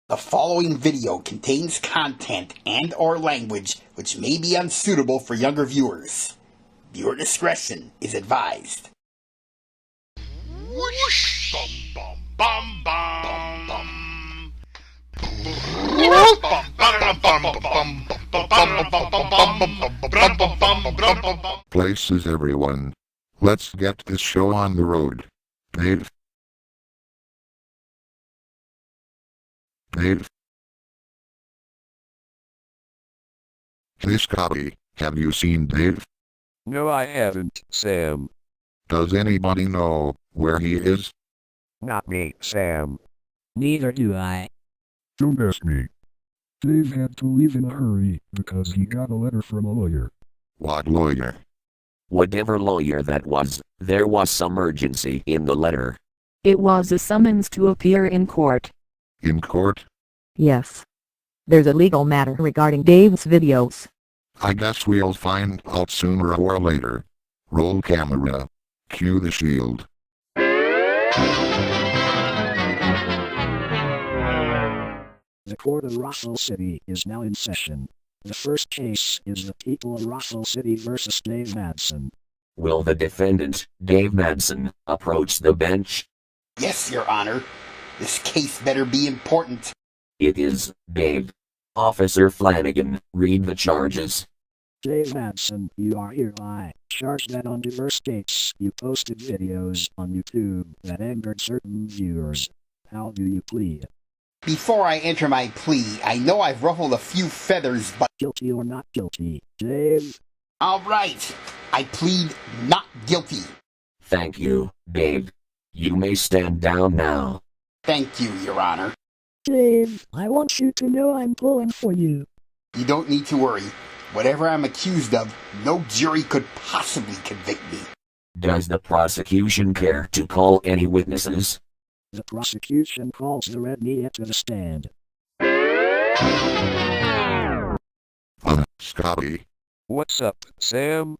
The following video contains content and/or language which may be unsuitable for younger viewers. Viewer discretion is advised. Whoosh! Bum bum bum bum bum. Places everyone. Let's get this show on the road. Dave. Hey Scotty, have you seen Dave? No, I haven't, Sam. Does anybody know where he is? Not me, Sam. Neither do I. Don't ask me. Dave had to leave in a hurry because he got a letter from a lawyer. What lawyer? Whatever lawyer that was, there was some urgency in the letter. It was a summons to appear in court. In court? Yes. There's a legal matter regarding Dave's videos. I guess we'll find out sooner or later. Roll camera. Cue the shield. The court of Russell City is now in session. The first case is the people of Russell City versus Dave Madson. Will the defendant, Dave Madson, approach the bench? Yes, Your Honor. This case better be important. It is, Dave. Officer Flanigan, read the charges. Dave Madson, you are hereby charged that on diverse dates you posted videos on YouTube that angered certain viewers. How do you plead? Before I enter my plea, I know I've ruffled a few feathers, but... Guilty or not guilty, Dave? All right. I plead not guilty. Thank you, Dave. You may stand down now. Thank you, Your Honor. Dave, I want you to know I'm pulling for you. You don't need to worry. Whatever I'm accused of, no jury could possibly convict me. Does the prosecution care to call any witnesses? The prosecution calls the NYET to the stand. Scotty. What's up, Sam?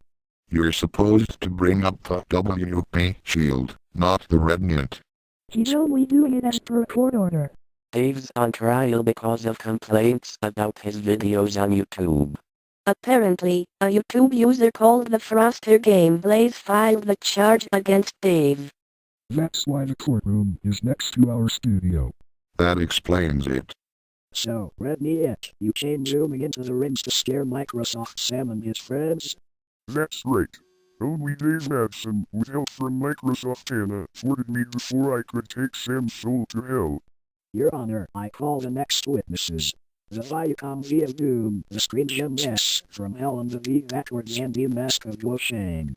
You're supposed to bring up the WP shield, not the NYET. He's only doing it as per court order. Dave's on trial because of complaints about his videos on YouTube. Apparently, a YouTube user called the Froster Game Blaze filed the charge against Dave. That's why the courtroom is next to our studio. That explains it. So, NYET, you came zooming into the rings to scare Microsoft Sam and his friends? That's right. Only Dave Madson, with help from Microsoft Anna, thwarted me before I could take Sam's soul to hell. Your Honor, I call the next witnesses. The Viacom V of Doom, the Screen Gem S from Hell and the V backwards and the Mask of Woshang.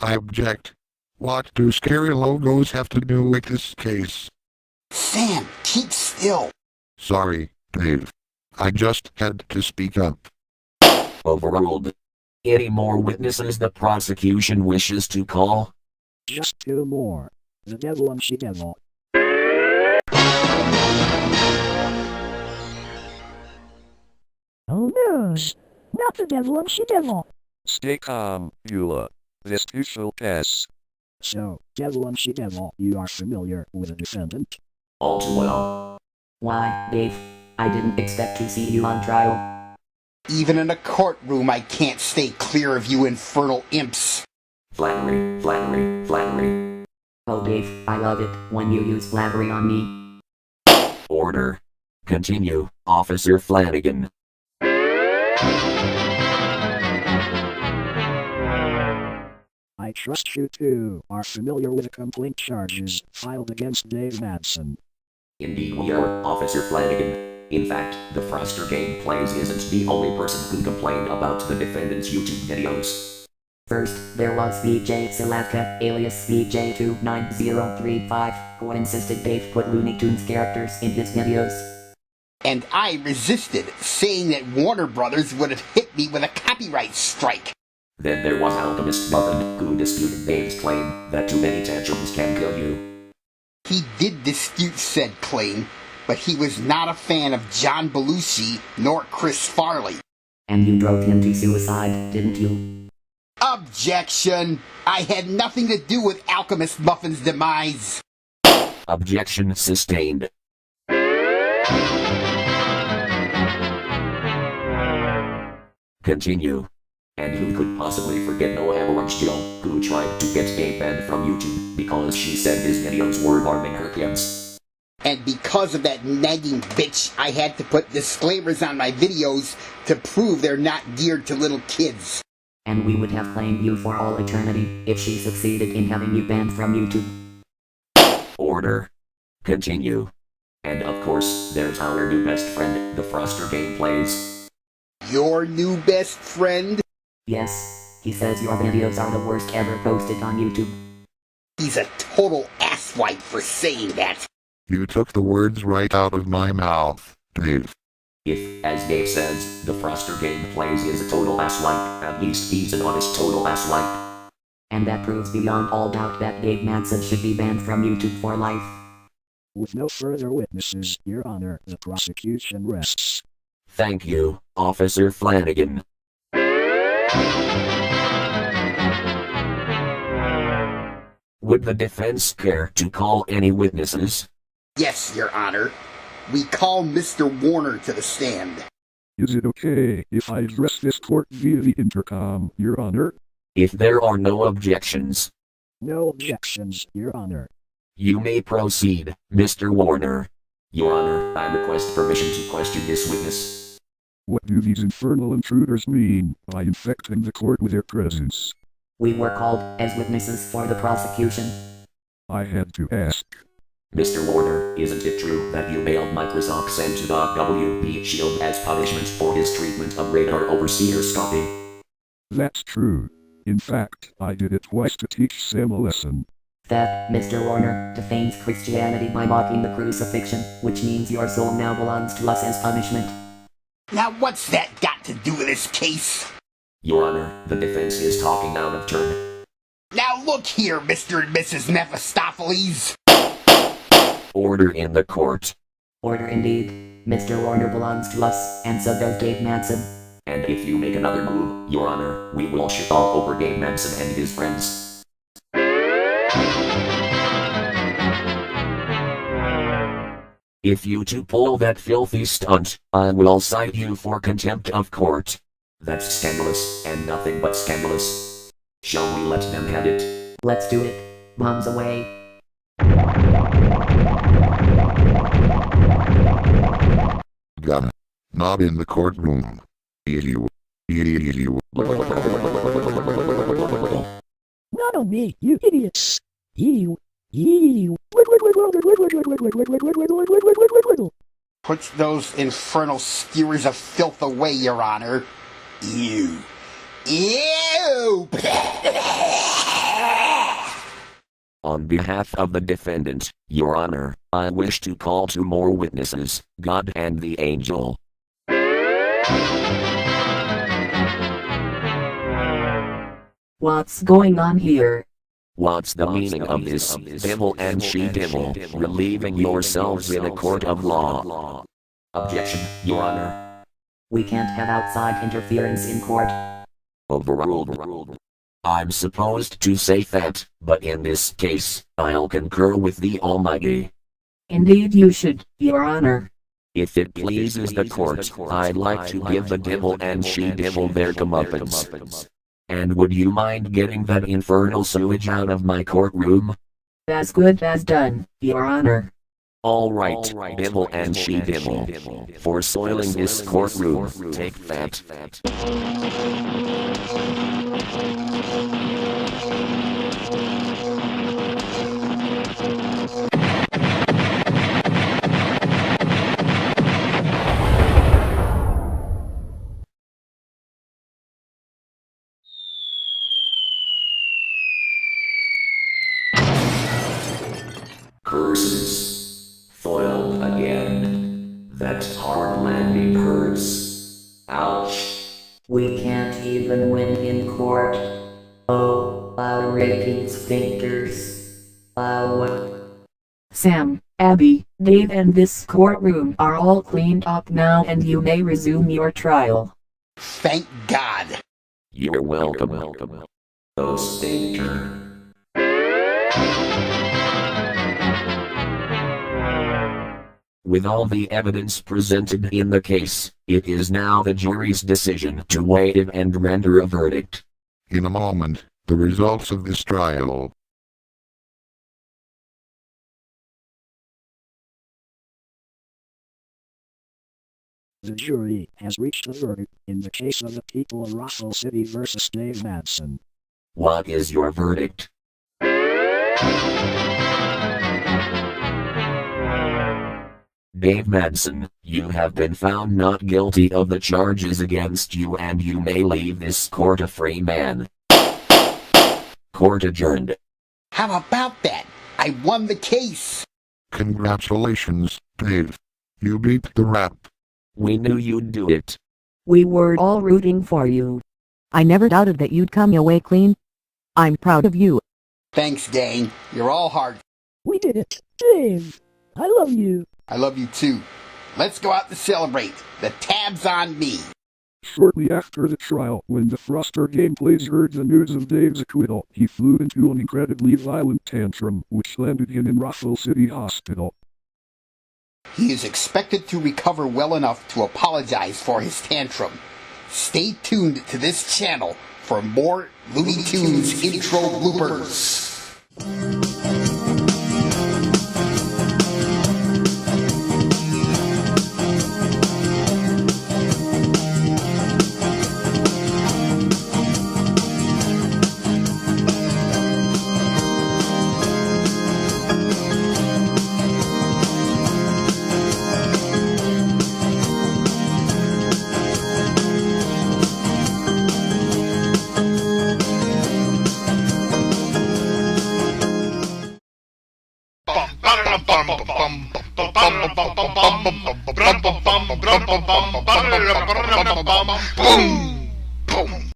I object. What do scary logos have to do with this case? Sam, keep still. Sorry, Dave. I just had to speak up. Overruled. Any more witnesses the prosecution wishes to call? Just two more. The devil and she-devil. Oh no! Not the devil and she-devil. Stay calm, Beulah. This too shall pass. So, devil and she-devil, you are familiar with the defendant? All too well. Why, Dave? I didn't expect to see you on trial. Even in a courtroom, I can't stay clear of you infernal imps. Flattery, flattery, flattery. Oh, Dave, I love it when you use flattery on me. Order. Continue, Officer Flanigan. I trust you two are familiar with the complaint charges filed against Dave Madson. Indeed we are, Officer Flanigan. In fact, the Froster Game Plays isn't the only person who complained about the defendant's YouTube videos. First, there was VJ Silatka, alias VJ29035, who insisted Dave put Looney Tunes characters in his videos. And I resisted, saying that Warner Brothers would have hit me with a copyright strike. Then there was Alchemist Muffin, who disputed Dave's claim that too many tantrums can kill you. He did dispute said claim, but he was not a fan of John Belushi nor Chris Farley. And you drove him to suicide, didn't you? Objection! I had nothing to do with Alchemist Muffin's demise. Objection sustained. Continue. And who could possibly forget No Avalanche Jill, who tried to get Dave banned from YouTube because she said his videos were harming her kids. And because of that nagging bitch, I had to put disclaimers on my videos to prove they're not geared to little kids. And we would have blamed you for all eternity if she succeeded in having you banned from YouTube. Order. Continue. And of course, there's our new best friend, the Froster Gameplays. Your new best friend? Yes, he says your videos are the worst ever posted on YouTube. He's a total asswipe for saying that. You took the words right out of my mouth, Dave. If, as Dave says, the Froster Gameplays is a total asswipe, at least he's an honest total asswipe. And that proves beyond all doubt that Dave Madson should be banned from YouTube for life. With no further witnesses, Your Honor, the prosecution rests. Thank you, Officer Flanigan. Would the defense care to call any witnesses? Yes, Your Honor. We call Mr. Warner to the stand. Is it okay if I address this court via the intercom, Your Honor? If there are no objections. No objections, Your Honor. You may proceed, Mr. Warner. Your Honor, I request permission to question this witness. What do these infernal intruders mean by infecting the court with their presence? We were called as witnesses for the prosecution. I had to ask. Mr. Warner, isn't it true that you mailed Microsoft's into the WP Shield as punishment for his treatment of radar overseer Scotty? That's true. In fact, I did it twice to teach Sam a lesson. That, Mr. Warner, defames Christianity by mocking the crucifixion, which means your soul now belongs to us as punishment. Now what's that got to do with this case? Your Honor, the defense is talking out of turn. Now look here, Mr. and Mrs. Mephistopheles. Order in the court. Order indeed. Mr. Warner belongs to us, and so does Dave Madson. And if you make another move, Your Honor, we will shit all over Dave Madson and his friends. If you two pull that filthy stunt, I will cite you for contempt of court. That's scandalous, and nothing but scandalous. Shall we let them have it? Let's do it. Bombs away. Gun. Not in the courtroom. You. Not on me, you idiots. You. Put those infernal skewers of filth away, Your Honor. Ew. Ew! On behalf of the defendant, Your Honor, I wish to call two more witnesses, God and the angel. What's going on here? What's the meaning of this, devil and she-devil, relieving yourselves in a court of law? Objection, Your Honor. We can't have outside interference in court. Overruled. I'm supposed to say that, but in this case, I'll concur with the Almighty. Indeed you should, Your Honor. If it pleases the court, I'd like to give the devil and she-devil their comeuppance. And would you mind getting that infernal sewage out of my courtroom? As good as done, Your Honor. All right, devil and she-devil. For soiling this courtroom, take that. Curses. Foiled again. That hard landing hurts. Ouch. We can't even win in court. Oh, our raking sphincters. Sam, Abby, Dave and this courtroom are all cleaned up now and you may resume your trial. Thank God. You're welcome. Oh, stinker. With all the evidence presented in the case, it is now the jury's decision to weigh it and render a verdict. In a moment, the results of this trial. The jury has reached a verdict in the case of the people of Russell City versus Dave Madson. What is your verdict? Dave Madson, you have been found not guilty of the charges against you and you may leave this court a free man. Court adjourned. How about that? I won the case. Congratulations, Dave. You beat the rap. We knew you'd do it. We were all rooting for you. I never doubted that you'd come away clean. I'm proud of you. Thanks, gang. You're all hard. We did it. Dave, I love you. I love you too. Let's go out to celebrate. The tab's on me. Shortly after the trial, when the Froster gameplays heard the news of Dave's acquittal, he flew into an incredibly violent tantrum, which landed him in Russell City Hospital. He is expected to recover well enough to apologize for his tantrum. Stay tuned to this channel for more Looney Tunes intro bloopers. Boom! Boom!